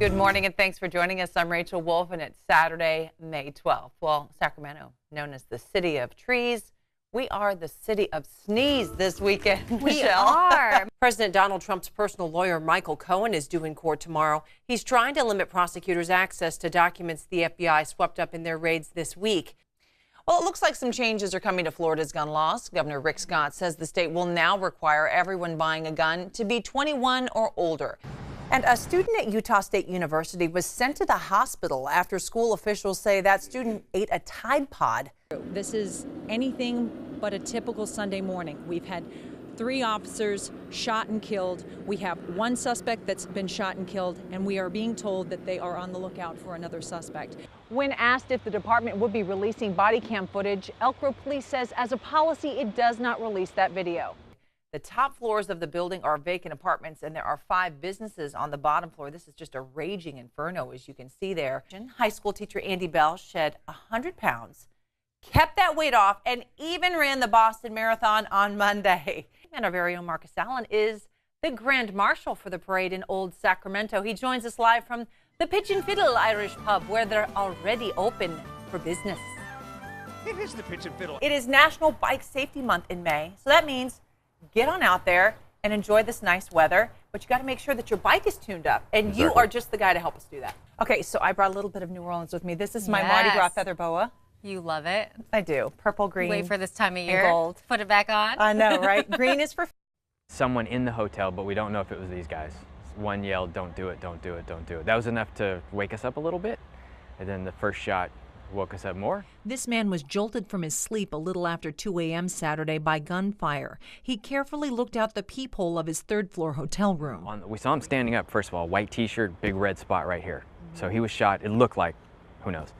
Good morning and thanks for joining us. I'm Rachel Wolf and it's Saturday, May 12th. Well, Sacramento, known as the city of trees, we are the city of sneeze this weekend. We are. President Donald Trump's personal lawyer, Michael Cohen, is due in court tomorrow. He's trying to limit prosecutors' access to documents the FBI swept up in their raids this week. Well, it looks like some changes are coming to Florida's gun laws. Governor Rick Scott says the state will now require everyone buying a gun to be 21 or older. And a student at Utah State University was sent to the hospital after school officials say that student ate a Tide Pod. This is anything but a typical Sunday morning. We've had 3 officers shot and killed. We have 1 suspect that's been shot and killed, and we are being told that they are on the lookout for another suspect. When asked if the department would be releasing body cam footage, Elk Grove Police says as a policy it does not release that video. The top floors of the building are vacant apartments, and there are 5 businesses on the bottom floor. This is just a raging inferno, as you can see there. High school teacher Andy Bell shed 100 pounds, kept that weight off, and even ran the Boston Marathon on Monday. And our very own Marcus Allen is the Grand Marshal for the parade in Old Sacramento. He joins us live from the Pitch and Fiddle Irish Pub, where they're already open for business. It is the Pitch and Fiddle. It is National Bike Safety Month in May, so that means get on out there and enjoy this nice weather, but you got to make sure that your bike is tuned up, and you are just the guy to help us do that. Okay, so I brought a little bit of New Orleans with me. This is my Mardi Gras feather boa. You love it. I do. Purple, green, wait for this time of year. Gold. Put it back on. I know, right? Green is for someone in the hotel, but we don't know if it was these guys. One yelled, "Don't do it, don't do it, don't do it." That was enough to wake us up a little bit, and then the first shot woke us up more. This man was jolted from his sleep a little after 2 a.m. Saturday by gunfire. He carefully looked out the peephole of his third-floor hotel room. We saw him standing up, first of all, white t-shirt, big red spot right here. So he was shot, it looked like, who knows,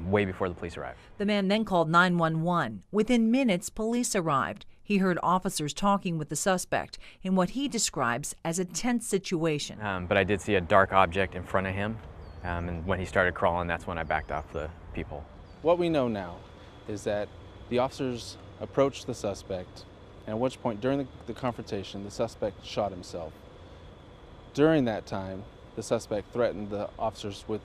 way before the police arrived. The man then called 911. Within minutes, police arrived. He heard officers talking with the suspect in what he describes as a tense situation. But I did see a dark object in front of him, and when he started crawling, that's when I backed off the peephole. What we know now is that the officers approached the suspect, and at which point during the confrontation, the suspect shot himself. During that time, the suspect threatened the officers with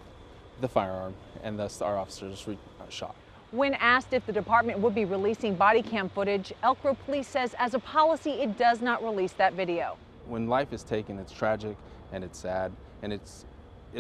the firearm, and thus our officers shot. When asked if the department would be releasing body cam footage, Elk Grove Police says as a policy it does not release that video. When life is taken, it's tragic and it's sad, and it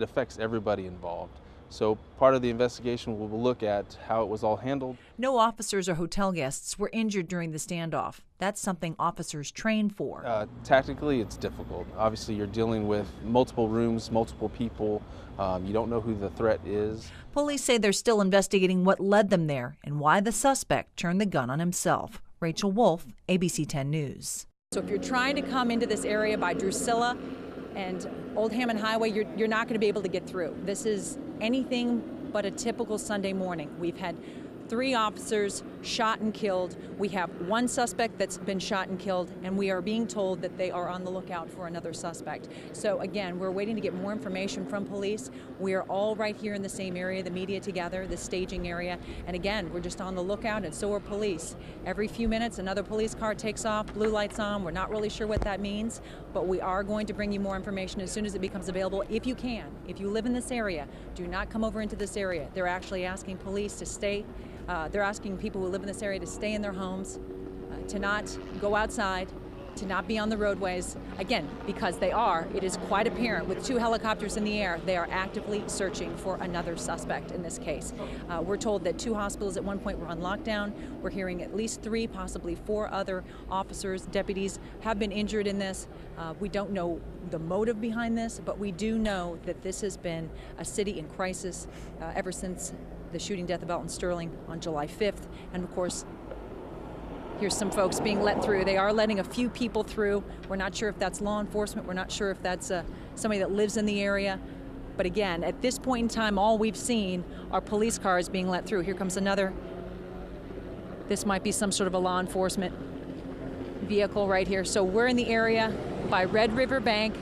affects everybody involved. So part of the investigation will look at how it was all handled. No officers or hotel guests were injured during the standoff. That's something officers train for. Tactically, it's difficult. Obviously, you're dealing with multiple rooms, multiple people. You don't know who the threat is. Police say they're still investigating what led them there and why the suspect turned the gun on himself. Rachel Wolf, ABC 10 News. So if you're trying to come into this area by Drusilla and Old Hammond Highway, you're not going to be able to get through. This is anything but a typical Sunday morning. We've had 3 officers shot and killed. We have 1 suspect that's been shot and killed, and we are being told that they are on the lookout for another suspect. So again, we're waiting to get more information from police. We are all right here in the same area, the media together, the staging area, and again, we're just on the lookout, and so are police. Every few minutes, another police car takes off, blue lights on. We're not really sure what that means, but we are going to bring you more information as soon as it becomes available, if you can. If you live in this area, do not come over into this area. They're actually asking police to stay. They're asking people who live in this area to stay in their homes, to not go outside, to not be on the roadways. Again, because it is quite apparent with 2 helicopters in the air, they are actively searching for another suspect in this case. We're told that 2 hospitals at one point were on lockdown. We're hearing at least 3, possibly 4 other officers, deputies have been injured in this. We don't know the motive behind this, but we do know that this has been a city in crisis ever since the shooting death of Elton Sterling on July 5th. And of course, here's some folks being let through. They are letting a few people through. We're not sure if that's law enforcement. We're not sure if that's somebody that lives in the area. But again, at this point in time, all we've seen are police cars being let through. Here comes another. This might be some sort of a law enforcement vehicle right here. So we're in the area by Red River Bank,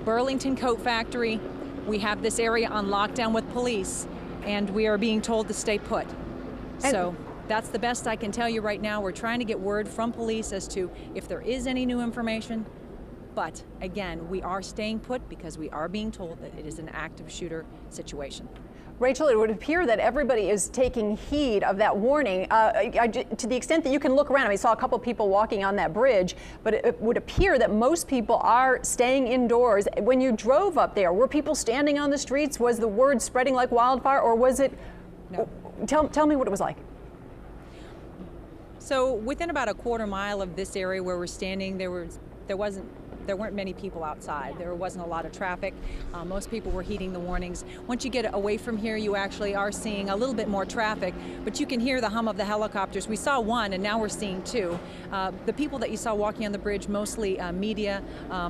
Burlington Coat Factory. We have this area on lockdown with police, and we are being told to stay put. So that's the best I can tell you right now. We're trying to get word from police as to if there is any new information. But again, we are staying put because we are being told that it is an active shooter situation. Rachel, it would appear that everybody is taking heed of that warning to the extent that you can look around. I mean, I saw a couple of people walking on that bridge, but it would appear that most people are staying indoors. When you drove up there, were people standing on the streets? Was the word spreading like wildfire, or was it? No. Tell me what it was like. So within about a quarter mile of this area where we're standing, there weren't many people outside. There wasn't a lot of traffic. Most people were heeding the warnings. Once you get away from here, you actually are seeing a little bit more traffic, but you can hear the hum of the helicopters. We saw one, and now we're seeing two. The people that you saw walking on the bridge, mostly media,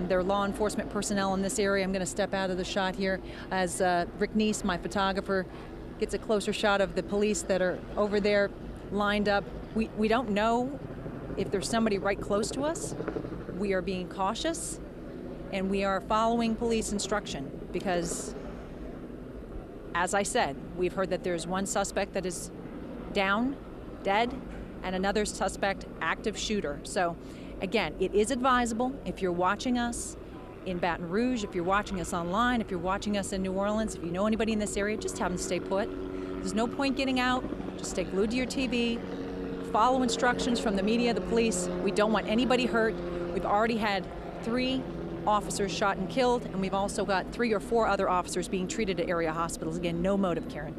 they're law enforcement personnel in this area. I'm going to step out of the shot here as Rick Neese, my photographer, gets a closer shot of the police that are over there lined up. We don't know if there's somebody right close to us. We are being cautious, and we are following police instruction because, as I said, we've heard that there's one suspect that is down, dead, and another suspect active shooter. So again, it is advisable if you're watching us in Baton Rouge, if you're watching us online, if you're watching us in New Orleans, if you know anybody in this area, just have them stay put. There's no point getting out. Just stay glued to your TV, follow instructions from the media, the police. We don't want anybody hurt. We've already had 3 officers shot and killed, and we've also got 3 or 4 other officers being treated at area hospitals. Again, no motive, Karen.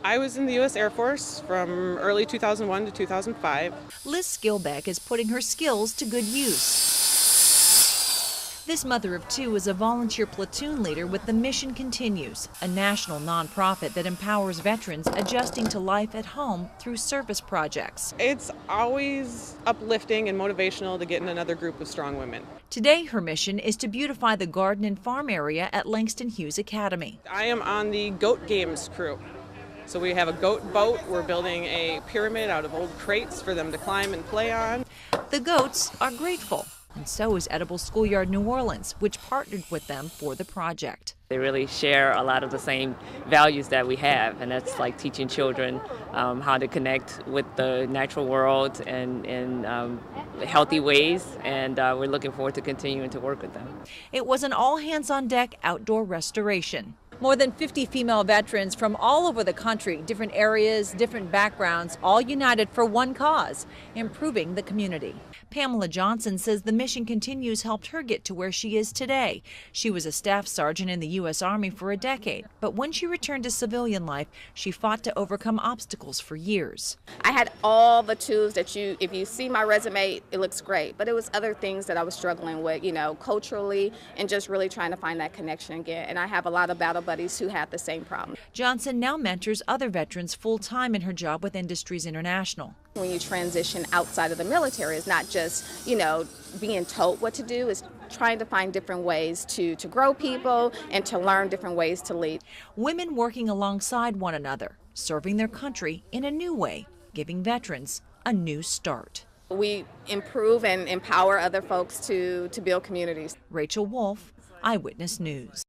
I was in the U.S. Air Force from early 2001 to 2005. Liz Skilbeck is putting her skills to good use. This mother of 2 is a volunteer platoon leader with The Mission Continues, a national nonprofit that empowers veterans adjusting to life at home through service projects. It's always uplifting and motivational to get in another group of strong women. Today, her mission is to beautify the garden and farm area at Langston Hughes Academy. I am on the Goat Games crew. So we have a goat boat. We're building a pyramid out of old crates for them to climb and play on. The goats are grateful, and so is Edible Schoolyard New Orleans, which partnered with them for the project. They really share a lot of the same values that we have, and that's like teaching children how to connect with the natural world and in healthy ways, and we're looking forward to continuing to work with them. It was an all-hands-on-deck outdoor restoration. More than 50 female veterans from all over the country, different areas, different backgrounds, all united for one cause, improving the community. Pamela Johnson says The Mission Continues helped her get to where she is today. She was a staff sergeant in the U.S. Army for a decade, but when she returned to civilian life, she fought to overcome obstacles for years. I had all the tools that if you see my resume, it looks great, but it was other things that I was struggling with, culturally, and just really trying to find that connection again. And I have a lot of battle buddies who had the same problem. Johnson now mentors other veterans full-time in her job with Industries International. When you transition outside of the military, it's not just, being told what to do, it's trying to find different ways to grow people and to learn different ways to lead. Women working alongside one another, serving their country in a new way, giving veterans a new start. We improve and empower other folks to build communities. Rachel Wolf, Eyewitness News.